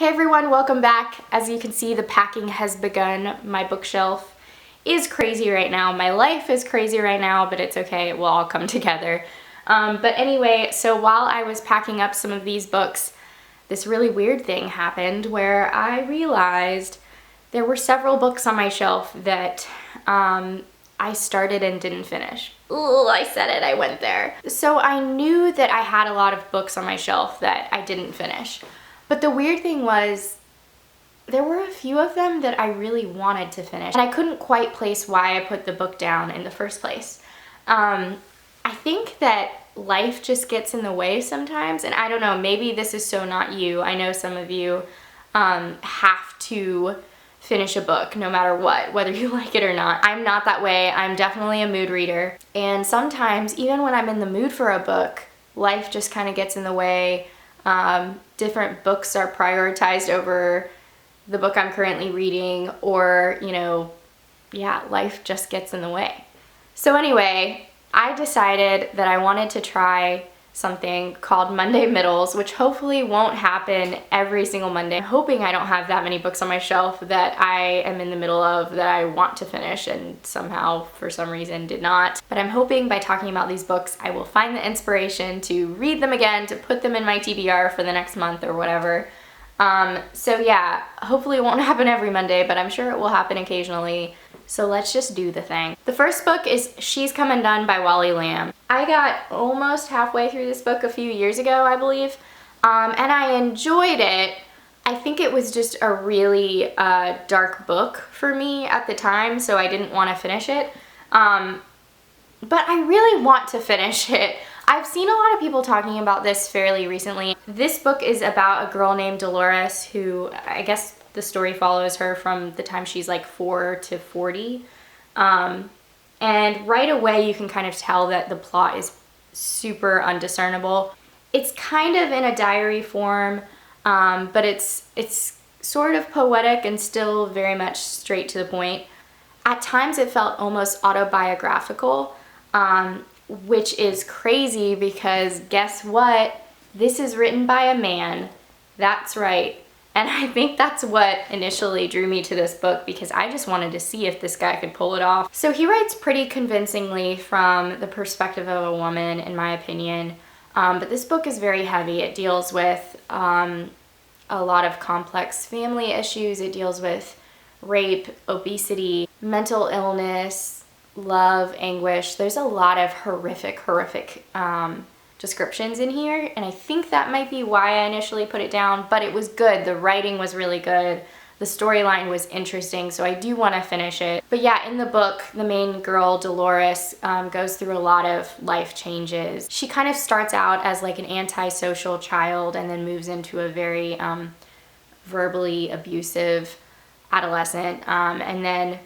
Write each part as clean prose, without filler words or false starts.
Hey everyone, welcome back. As you can see, the packing has begun. My bookshelf is crazy right now. My life is crazy right now, but it's okay. It will all come together. But anyway, so while I was packing up some of these books, this really weird thing happened where I realized there were several books on my shelf that I started and didn't finish. Ooh, I said it, I went there. So I knew that I had a lot of books on my shelf that I didn't finish. But the weird thing was, there were a few of them that I really wanted to finish. And I couldn't quite place why I put the book down in the first place. I think that life just gets in the way sometimes. And I don't know, maybe this is so not you. I know some of you have to finish a book no matter what, whether you like it or not. I'm not that way. I'm definitely a mood reader. And sometimes, even when I'm in the mood for a book, life just kind of gets in the way. Different books are prioritized over the book I'm currently reading, or, life just gets in the way. So anyway, I decided that I wanted to try something called Monday Middles, which hopefully won't happen every single Monday. I'm hoping I don't have that many books on my shelf that I am in the middle of that I want to finish and somehow, for some reason, did not. But I'm hoping by talking about these books, I will find the inspiration to read them again, to put them in my TBR for the next month or whatever. So yeah, hopefully it won't happen every Monday, but I'm sure it will happen occasionally. So let's just do the thing. The first book is She's Come Undone by Wally Lamb. I got almost halfway through this book a few years ago, I believe, and I enjoyed it. I think it was just a really dark book for me at the time, so I didn't want to finish it. But I really want to finish it. I've seen a lot of people talking about this fairly recently. This book is about a girl named Dolores who, I guess the story follows her from the time she's like 4 to 40. And right away you can kind of tell that the plot is super undiscernible. It's kind of in a diary form, but it's sort of poetic and still very much straight to the point. At times it felt almost autobiographical, which is crazy because guess what? This is written by a man. That's right. And I think that's what initially drew me to this book, because I just wanted to see if this guy could pull it off. So he writes pretty convincingly from the perspective of a woman, in my opinion. But this book is very heavy. It deals with a lot of complex family issues. It deals with rape, obesity, mental illness, love, anguish. There's a lot of horrific descriptions in here, and I think that might be why I initially put it down, but it was good. The writing was really good. The storyline was interesting, so I do want to finish it. But yeah, in the book, the main girl, Dolores, goes through a lot of life changes. She kind of starts out as like an antisocial child and then moves into a very verbally abusive adolescent, and then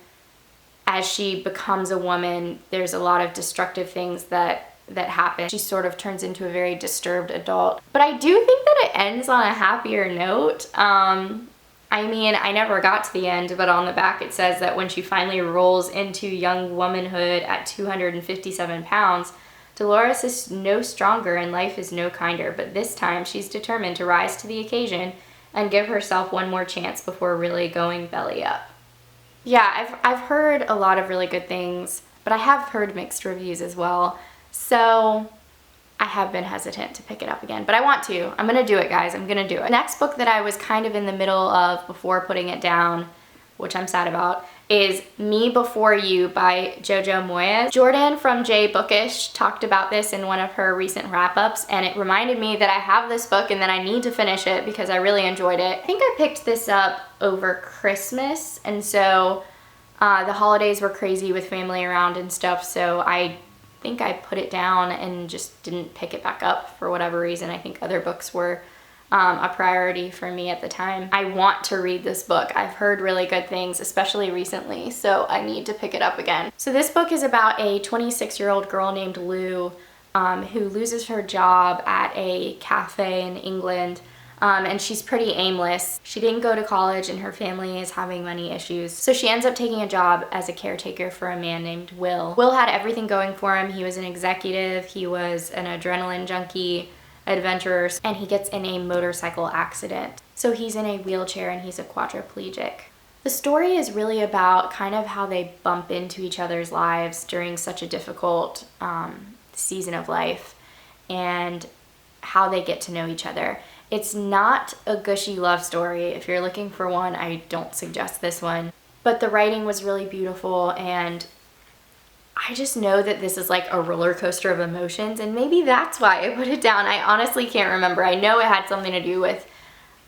as she becomes a woman, there's a lot of destructive things that happen. She sort of turns into a very disturbed adult. But I do think that it ends on a happier note. I mean, I never got to the end, but on the back it says that when she finally rolls into young womanhood at 257 pounds, Dolores is no stronger and life is no kinder, but this time she's determined to rise to the occasion and give herself one more chance before really going belly up. Yeah, I've heard a lot of really good things, but I have heard mixed reviews as well. So I have been hesitant to pick it up again, but I want to. I'm gonna do it, guys. I'm gonna do it. The next book that I was kind of in the middle of before putting it down, which I'm sad about, is Me Before You by Jojo Moyes. Jordan from J Bookish talked about this in one of her recent wrap-ups, and it reminded me that I have this book and that I need to finish it because I really enjoyed it. I think I picked this up over Christmas, and so the holidays were crazy with family around and stuff, so I think I put it down and just didn't pick it back up for whatever reason. I think other books were a priority for me at the time. I want to read this book. I've heard really good things, especially recently, so I need to pick it up again. So this book is about a 26-year-old girl named Lou who loses her job at a cafe in England. And she's pretty aimless. She didn't go to college and her family is having money issues. So she ends up taking a job as a caretaker for a man named Will. Will had everything going for him. He was an executive, he was an adrenaline junkie, adventurer, and he gets in a motorcycle accident. So he's in a wheelchair and he's a quadriplegic. The story is really about kind of how they bump into each other's lives during such a difficult season of life and how they get to know each other. It's not a gushy love story. If you're looking for one, I don't suggest this one. But the writing was really beautiful, and I just know that this is like a roller coaster of emotions, and maybe that's why I put it down. I honestly can't remember. I know it had something to do with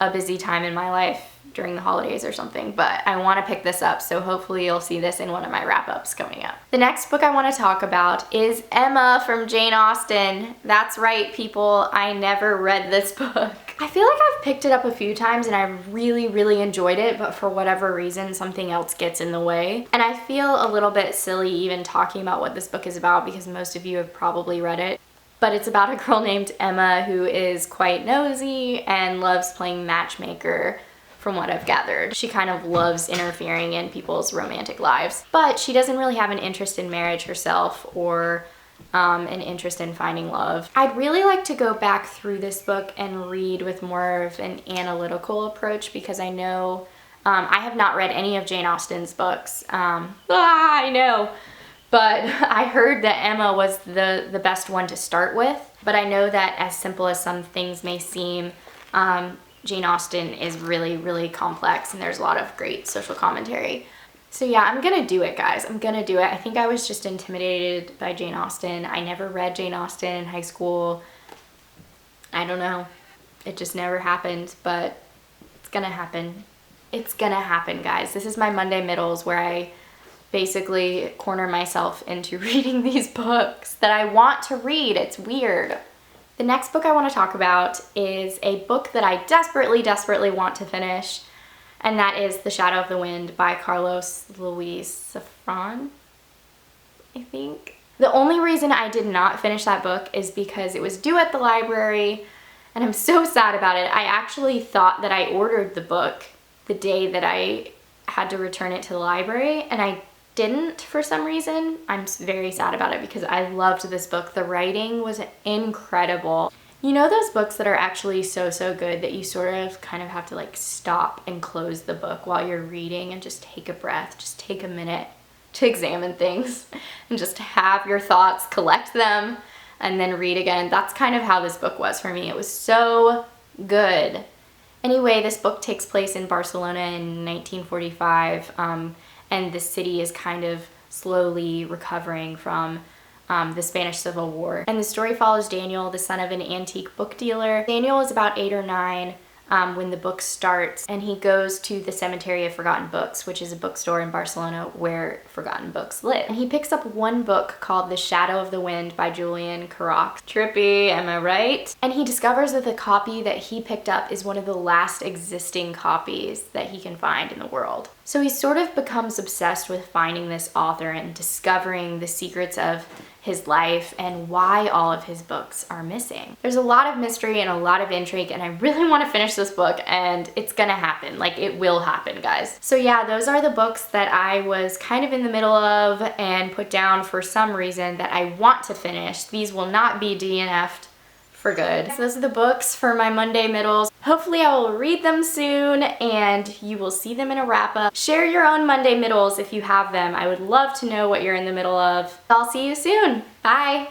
a busy time in my life during the holidays or something, but I want to pick this up, so hopefully you'll see this in one of my wrap-ups coming up. The next book I want to talk about is Emma from Jane Austen. That's right, people, I never read this book. I feel like I've picked it up a few times and I really enjoyed it, but for whatever reason something else gets in the way. And I feel a little bit silly even talking about what this book is about because most of you have probably read it. But it's about a girl named Emma who is quite nosy and loves playing matchmaker, from what I've gathered. She kind of loves interfering in people's romantic lives, but she doesn't really have an interest in marriage herself or an interest in finding love. I'd really like to go back through this book and read with more of an analytical approach because I know I have not read any of Jane Austen's books. I know. But I heard that Emma was the best one to start with. But I know that as simple as some things may seem, Jane Austen is really complex and there's a lot of great social commentary. So yeah, I'm gonna do it, guys. I'm gonna do it. I think I was just intimidated by Jane Austen. I never read Jane Austen in high school. I don't know. It just never happened, but it's gonna happen. It's gonna happen, guys. This is my Monday middles where I basically corner myself into reading these books that I want to read. It's weird. The next book I want to talk about is a book that I desperately want to finish, and that is The Shadow of the Wind by Carlos Luis Zafran, I think. The only reason I did not finish that book is because it was due at the library, and I'm so sad about it. I actually thought that I ordered the book the day that I had to return it to the library, and I didn't for some reason. I'm very sad about it because I loved this book. The writing was incredible. You know those books that are actually so good that you sort of kind of have to like stop and close the book while you're reading and just take a breath, just take a minute to examine things and just have your thoughts, collect them, and then read again. That's kind of how this book was for me. It was so good. Anyway, this book takes place in Barcelona in 1945, and the city is kind of slowly recovering from the Spanish Civil War. And the story follows Daniel, the son of an antique book dealer. Daniel is about 8 or 9 when the book starts, and he goes to the Cemetery of Forgotten Books, which is a bookstore in Barcelona where forgotten books live. And he picks up one book called The Shadow of the Wind by Julian Carax. Trippy, am I right? And he discovers that the copy that he picked up is one of the last existing copies that he can find in the world. So he sort of becomes obsessed with finding this author and discovering the secrets of his life and why all of his books are missing. There's a lot of mystery and a lot of intrigue, and I really want to finish this book, and it's gonna happen. Like, it will happen, guys. So yeah, those are the books that I was kind of in the middle of and put down for some reason that I want to finish. These will not be DNF'd for good. So those are the books for my Monday middles. Hopefully I will read them soon and you will see them in a wrap-up. Share your own Monday middles if you have them. I would love to know what you're in the middle of. I'll see you soon. Bye.